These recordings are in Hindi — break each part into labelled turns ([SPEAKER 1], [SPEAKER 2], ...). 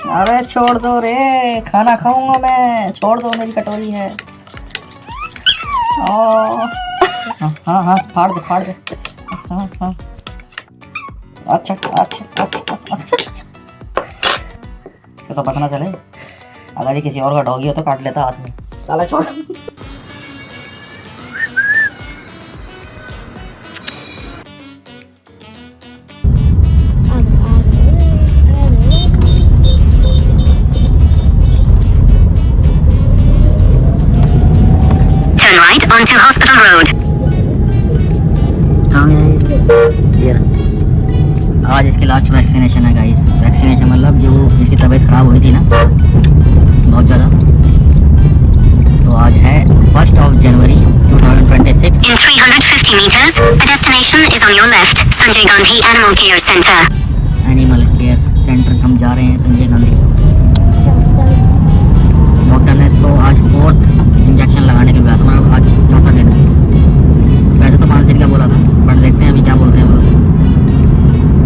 [SPEAKER 1] अरे छोड़ दो रे, खाना खाऊंगा मैं, छोड़ दो, मेरी कटोरी है। ओ हाँ हाँ, फाड़ दे फाड़ दे। हाँ हाँ, अच्छा अच्छा अच्छा अच्छा। इसको तो पता ना चले, अगर ये किसी और का डॉगी हो तो काट लेता हाथ में। साला छोड़।
[SPEAKER 2] Turn right onto Hospital Road.
[SPEAKER 1] ये आज इसकी लास्ट वैक्सीनेशन है गाइस। वैक्सीनेशन मतलब जो इसकी तबीयत ख़राब हुई थी ना बहुत ज़्यादा, तो आज है 1 जनवरी 2026।
[SPEAKER 2] In 350 meters, a destination is on your left. Sanjay Gandhi Animal Care Center.
[SPEAKER 1] Animal care centre हम जा रहे हैं, संजय गांधी। डॉक्टर ने इसको आज 4th इंजेक्शन लगाने के लिए बोला था, आज 4था दिन है। वैसे तो 5 दिन का बोला था, बट देखते हैं अभी क्या बोलते हैं वो लोग।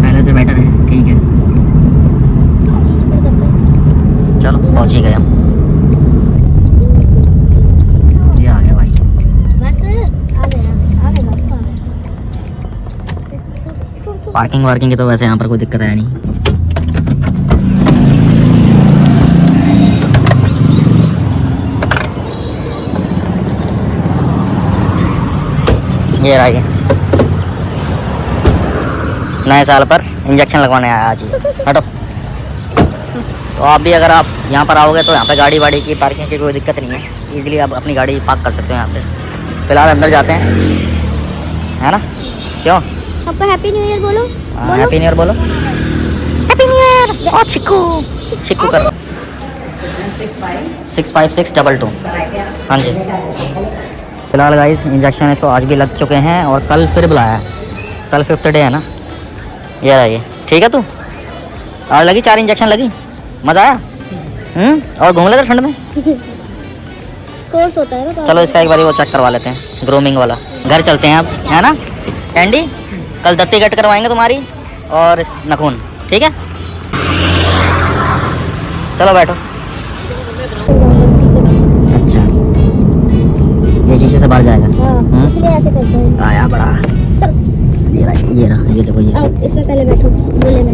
[SPEAKER 1] पहले से बेटर है, ठीक है। चलो पहुँच ही गए हम। ये आ गया भाई। पार्किंग वार्किंग की तो वैसे यहाँ पर कोई दिक्कत है नहीं। ये रहा, नए साल पर इंजेक्शन लगवाने आया आज ही। हटो। तो आप भी अगर आप यहाँ पर आओगे तो यहाँ पे गाड़ी वाड़ी की पार्किंग की कोई दिक्कत नहीं है, इजीली आप अपनी गाड़ी पार्क कर सकते हो यहाँ पे। फिलहाल अंदर जाते हैं, है ना? क्यों?
[SPEAKER 3] सबको हैप्पी न्यू ईयर बोलो।
[SPEAKER 1] हैप्पी न्यू ईयर बोलो। Happy new year. और चिक्कू चिक्कू कर 65622। हाँ जी। फिलहाल गाइस इंजेक्शन इसको आज भी लग चुके हैं और कल फिर बुलाया है। कल 5th डे है ना। ये रहिए, ठीक है तू? और लगी 4 इंजेक्शन लगी, मज़ा आया? और घूम लेते ठंड में।
[SPEAKER 3] कोर्स होता है ना।
[SPEAKER 1] चलो इसका एक बार वो चेक करवा लेते हैं, ग्रूमिंग वाला। घर चलते हैं अब, है ना कैंडी? कल दत्ती कट करवाएंगे तुम्हारी और नखून, ठीक है? चलो बैठो। अच्छा, ये शीशे से बाहर जाएगा।
[SPEAKER 3] इसलिए ऐसे करते हैं।
[SPEAKER 1] आया बड़ा। ये रहा, ये देखो ये।
[SPEAKER 3] इसमें पहले बैठो, बोले में।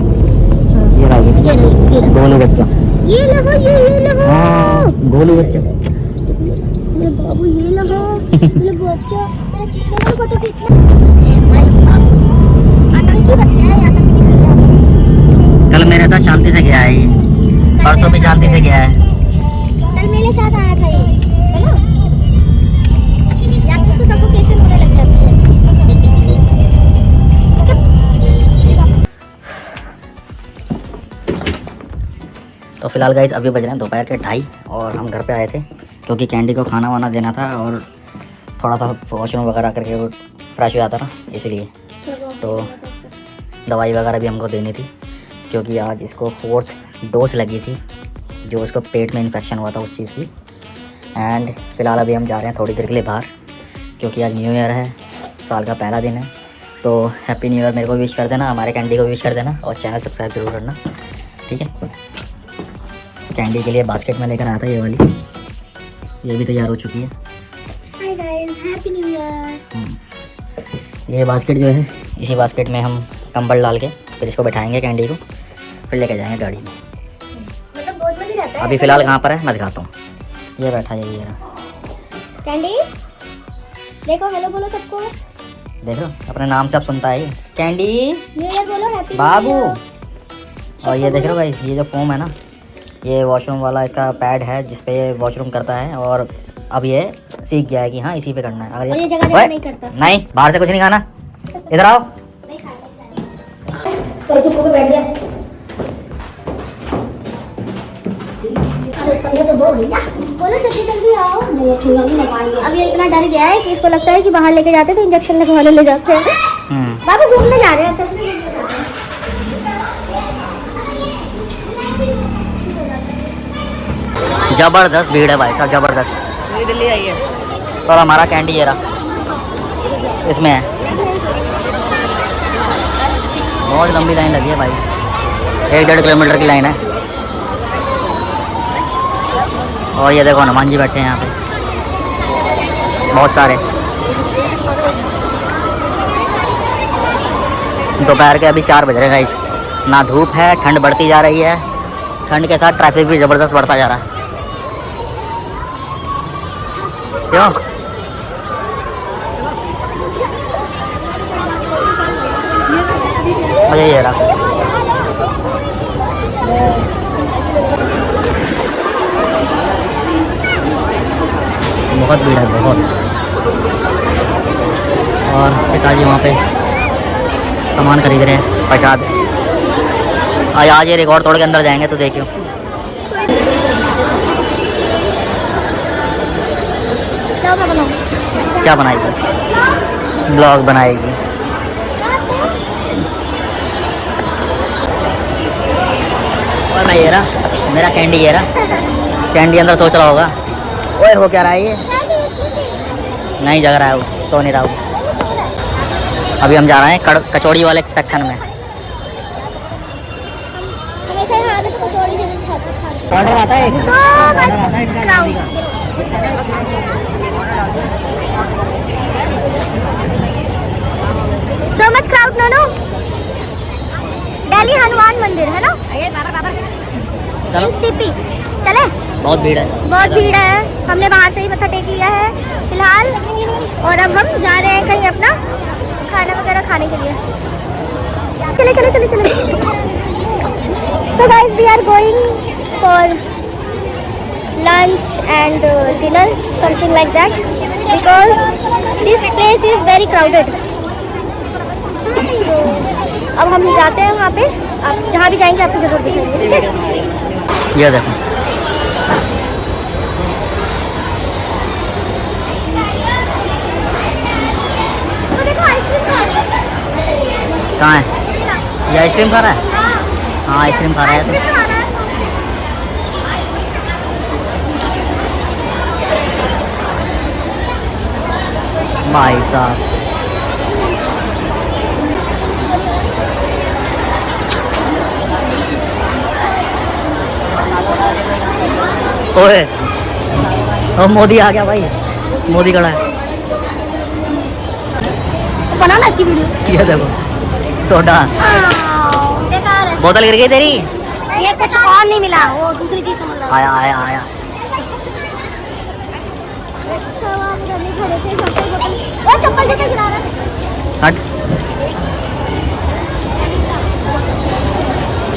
[SPEAKER 1] ये रहा, ये गोलू बच्चा।
[SPEAKER 3] ये लगा।
[SPEAKER 1] हाँ, गोलू बच्चा।
[SPEAKER 3] मेरे बाबू ये लगा। मेरे बच्चा, मेरा चेहरा को तो खींचना। आतंकी बच गया है, आतंकी बच गया।
[SPEAKER 1] कल मेरे साथ शांति से गया है ये, परसों भी शांति से गया है।
[SPEAKER 3] कल मेरे साथ आया था ये, है ना? या तो उसको सफोकेशन होने लग जाती है।
[SPEAKER 1] तो फिलहाल गाइस अभी बज रहे हैं दोपहर के 2:30 और हम घर पे आए थे क्योंकि कैंडी को खाना वाना देना था और थोड़ा सा वॉशरूम वगैरह करके वो फ्रेश हो जाता ना, इसलिए। तो दवाई वगैरह भी हमको देनी थी क्योंकि आज इसको 4th डोज लगी थी, जो उसको पेट में इन्फेक्शन हुआ था उस चीज़ की। एंड फिलहाल अभी हम जा रहे हैं थोड़ी देर के लिए बाहर क्योंकि आज न्यू ईयर है, साल का पहला दिन है। तो हैप्पी न्यू ईयर मेरे को विश कर देना, हमारे कैंडी को विश कर देना और चैनल सब्सक्राइब ज़रूर करना, ठीक है? कैंडी के लिए बास्केट में लेकर आया था ये वाली, ये भी तैयार हो चुकी है।
[SPEAKER 3] Hi guys, happy new year.
[SPEAKER 1] ये बास्केट जो है, इसी बास्केट में हम कंबल डाल के फिर इसको बैठाएंगे कैंडी को, फिर लेके जाएंगे गाड़ी में।
[SPEAKER 3] मतलब बहुत मज़े रहता है।
[SPEAKER 1] अभी फ़िलहाल कहाँ पर है मैं दिखाता हूँ। ये बैठा है, ये रहा
[SPEAKER 3] कैंडी, देखो हेलो बोलो सबको।
[SPEAKER 1] देखो अपने नाम से अब सुनता है ये। कैंडी
[SPEAKER 3] न्यू ईयर बोलो, हैप्पी
[SPEAKER 1] बाबू। और ये देख रहे हो भाई, ये जो फोम है ना, ये वॉशरूम वाला इसका पैड है जिस पे ये वॉशरूम करता है और अब ये सीख गया है कि हाँ इसी पे करना है। अगर
[SPEAKER 3] और ये
[SPEAKER 1] ये
[SPEAKER 3] जगह नहीं करता।
[SPEAKER 1] नहीं, बाहर से कुछ नहीं खाना, इधर आओ।
[SPEAKER 3] तो चुप होकर बैठ गया। बोलो जल्दी आओ। नहीं चूहा भी लगाएंगे। अब ये इतना डर गया है कि इसको लगता है कि बाहर लेके जाते तो इंजेक्शन लगवाने ले जाते हैं। बाबू घूमने जा रहे हैं अब सबसे।
[SPEAKER 1] जबरदस्त भीड़ है भाई साहब, जबरदस्त। दिल्ली आई है और हमारा कैंडी ये रहा इसमें है। बहुत लंबी लाइन लगी है भाई, 1-1.5 किलोमीटर की लाइन है। और ये देखो हनुमान जी बैठे हैं यहाँ पे बहुत सारे। दोपहर के अभी 4 बज रहे हैं गाइस। ना धूप है, ठंड बढ़ती जा रही है। ठंड के साथ ट्रैफिक भी ज़बरदस्त बढ़ता जा रहा है। क्यों? मुझे ये रहा बहुत भीड़ है बहुत। और पिताजी वहाँ पे सामान खरीद रहे हैं, प्रसाद। आज ये रिकॉर्ड तोड़ के अंदर जाएंगे तो देखियो। क्या बनाएगी? ब्लॉग बनाएगी। और मैं ये रहा, मेरा कैंडी ये रहा। कैंडी अंदर सोच रहा होगा ओए हो क्या रहा है ये। नहीं जग रहा है वो, सो नहीं रहा वो। अभी हम जा रहे हैं कचौड़ी वाले सेक्शन में। ऑर्डर आता है
[SPEAKER 3] So much crowd, no? Delhi Hanuman मंदिर है ना?
[SPEAKER 1] चलो
[SPEAKER 3] सीपी चले।
[SPEAKER 1] बहुत भीड़ है,
[SPEAKER 3] बहुत भीड़ है। हमने बाहर से ही मत्था टेक लिया है फिलहाल, और अब हम जा रहे हैं कहीं अपना खाना वगैरह खाने के लिए। चले चले चले चले। So guys, we are going for lunch and dinner, something like that, because this place is very crowded. अब हम जाते हैं वहाँ पे। आप जहाँ भी जाएंगे आपको जरूर दिखाएंगे, ठीक है?
[SPEAKER 1] ये देखो
[SPEAKER 3] तो देखो आइसक्रीम खा रही है।
[SPEAKER 1] कहाँ है ये? आइसक्रीम खा रहा है? हाँ आइसक्रीम खा रहा है।
[SPEAKER 3] आइसक्रीम खा रहा है।
[SPEAKER 1] भाई साहब ओए, ओ मोदी आ गया भाई। मोदी खड़ा है।
[SPEAKER 3] बनाना इसकी वीडियो।
[SPEAKER 1] ये देखो सोडा,
[SPEAKER 3] बेकार है।
[SPEAKER 1] बोतल गिर गई तेरी।
[SPEAKER 3] ये कुछ और नहीं मिला, वो दूसरी चीज समझ रहा
[SPEAKER 1] आया आया आया।
[SPEAKER 3] वो चप्पल जूते गिरा रहा है।
[SPEAKER 1] हट,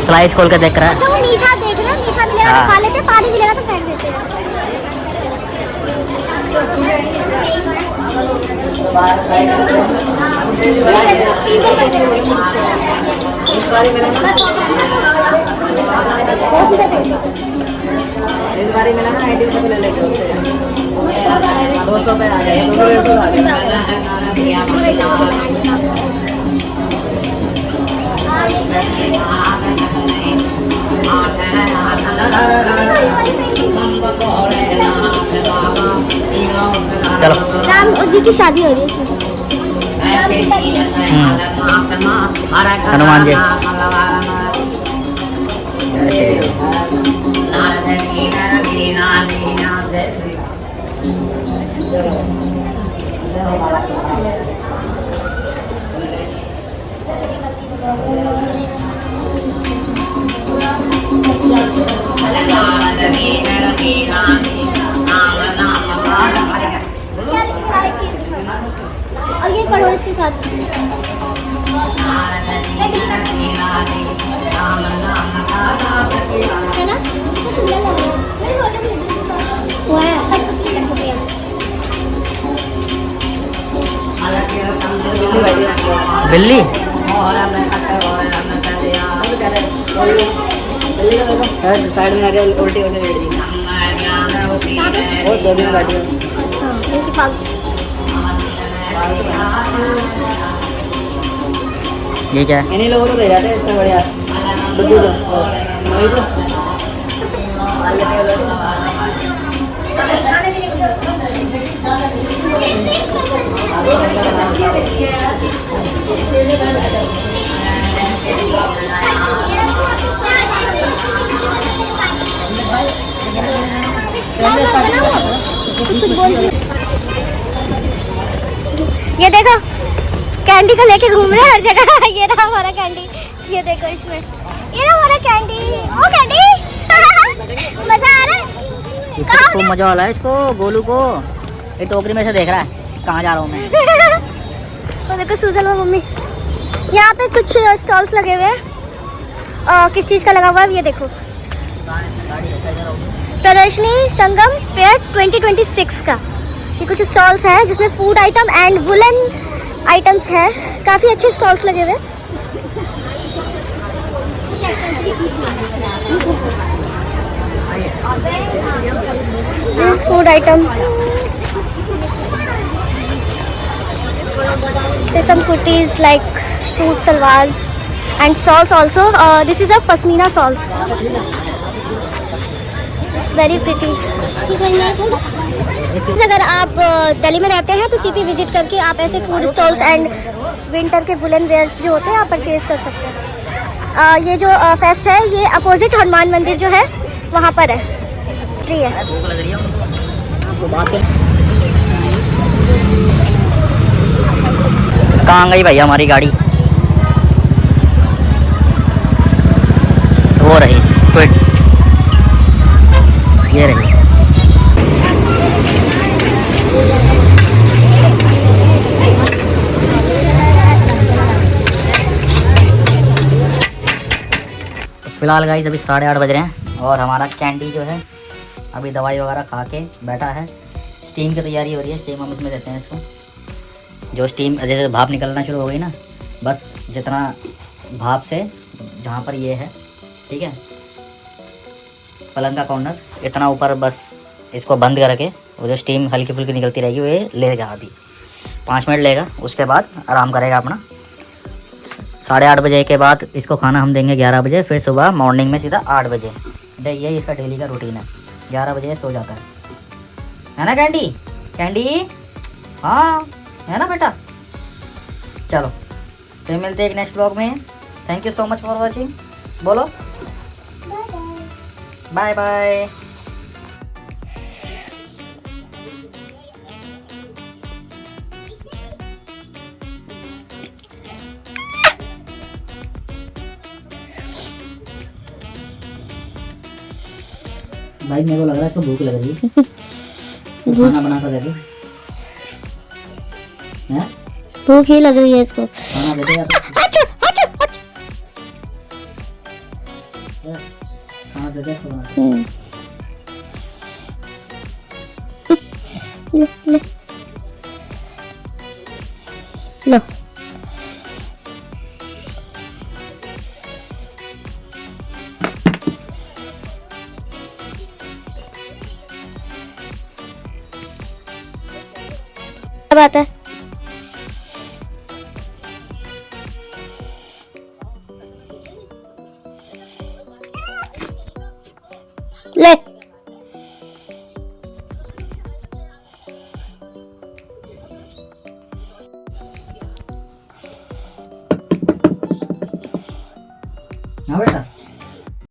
[SPEAKER 1] स्लाइस खोल के देख रहा है।
[SPEAKER 3] अच्छा वो मीठा देख रहे हैं, मीठा मिलेगा तो खा लेते, पानी मिलेगा तो फेंक देते हैं।
[SPEAKER 1] इस बारी मिला ना 80 रुपये ले लेके 200 पे आ जाए। 200 आ जाए। चलो
[SPEAKER 3] राम जी की शादी हो रही है।
[SPEAKER 1] हनुमान जी।
[SPEAKER 3] और ये पढ़ो इसके साथ। है ना? वो है।
[SPEAKER 1] बिल्ली साइड में आके उल्टी उल्टी लेट दी। वो 2 दिन बैठी है। ये क्या है? इन्हीं लोगों को दे जाते हैं, इससे बढ़िया बुद्धू को। वही तो
[SPEAKER 3] ये देखो कैंडी को लेके घूम रहे हैं हर जगह। ये रहा हमारा कैंडी, ये देखो इसमें, ये रहा हमारा कैंडी। ओ कैंडी मजा आ रहा है।
[SPEAKER 1] इसको तो खूब मजा वाला है इसको, गोलू को। ये टोकरी में से देख रहा है कहाँ जा रहा हूँ मैं।
[SPEAKER 3] और देखो सूजन और मम्मी, यहाँ पे कुछ स्टॉल्स लगे हुए हैं। किस चीज़ का लगा हुआ है ये देखो, प्रदर्शनी संगम फेयर 2026 का। ये कुछ स्टॉल्स हैं जिसमें food item and woollen items हैं। काफ़ी अच्छे स्टॉल्स लगे हुए हैं। This food item. There's some kurtis like suit salwars and shawls also. This is a pashmina shawls. It's very pretty. अगर आप दिल्ली में रहते हैं तो सीपी विजिट करके आप ऐसे फूड स्टॉल्स एंड विंटर के वुलन वेयर्स जो होते हैं आप परचेज कर सकते हैं। ये जो फेस्ट है ये अपोजिट हनुमान मंदिर जो है वहाँ पर है। ट्री है।
[SPEAKER 1] कहाँ गई भैया हमारी गाड़ी? वो रही क्विट, ये रही। फिलहाल गाइस अभी 8:30 बज रहे हैं और हमारा कैंडी जो है अभी दवाई वगैरह खा के बैठा है। स्टीम की तैयारी हो रही है। स्टीम हम इसमें देते हैं इसको। जो स्टीम जैसे भाप निकलना शुरू हो गई ना, बस जितना भाप से जहाँ पर ये है, ठीक है, पलंग का कॉर्नर इतना ऊपर, बस इसको बंद करके वो जो स्टीम हल्की फुल्की निकलती रहेगी वो ये लेगा। अभी 5 मिनट लेगा, उसके बाद आराम करेगा अपना। 8:30 बजे के बाद इसको खाना हम देंगे 11 बजे, फिर सुबह मॉर्निंग में सीधा 8 बजे। यही इसका डेली का रूटीन है। 11 बजे सो जाता है ना कैंडी? कैंडी हाँ है ना बेटा? चलो फिर मिलते हैं एक नेक्स्ट ब्लॉग में। Thank you so much for watching. बोलो बाय बाय। भाई मेरे को लग रहा है इसको भूख लग रही है। तो खाना बना कर दे दे। हैं?
[SPEAKER 3] भूख ही लग रही है इसको।
[SPEAKER 1] खाना दे दे यार। खाना दे दे इसको बना के।
[SPEAKER 3] ले लो। क्या बात है? ले